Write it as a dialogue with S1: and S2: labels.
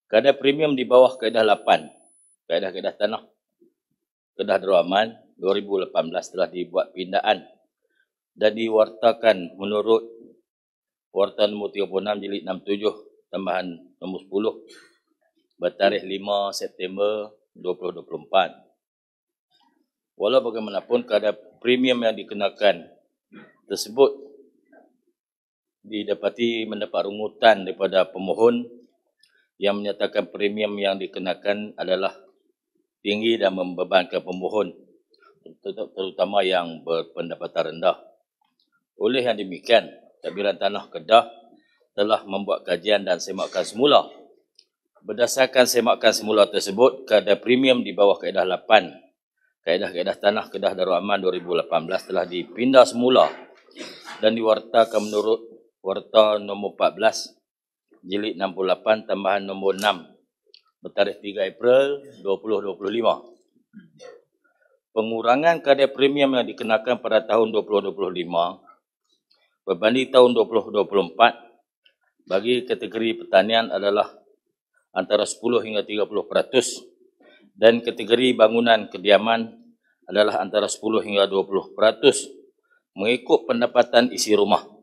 S1: Kadar premium di bawah kaedah 8, kaedah tanah Kedah Darul Aman 2018 telah dibuat pindaan dan diwartakan menurut Warta nombor 36 jilid 67 tambahan nombor 10 bertarikh 5 September 2024. Walau bagaimanapun, kadar premium yang dikenakan tersebut didapati mendapat rungutan daripada pemohon yang menyatakan premium yang dikenakan adalah tinggi dan membebankan pemohon, terutama yang berpendapatan rendah. Oleh yang demikian, Tadbiran Tanah Kedah telah membuat kajian dan semakan semula. Berdasarkan semakan semula tersebut, kadar premium di bawah kaedah 8, kaedah Tanah Kedah Darul Aman 2018 telah dipindah semula dan diwartakan menurut Warta nombor 14 jilid 68 tambahan nombor 6 bertarikh 3 April 2025. Pengurangan kadar premium yang dikenakan pada tahun 2025 berbanding tahun 2024 bagi kategori pertanian adalah antara 10 hingga 30% dan kategori bangunan kediaman adalah antara 10 hingga 20% mengikut pendapatan isi rumah.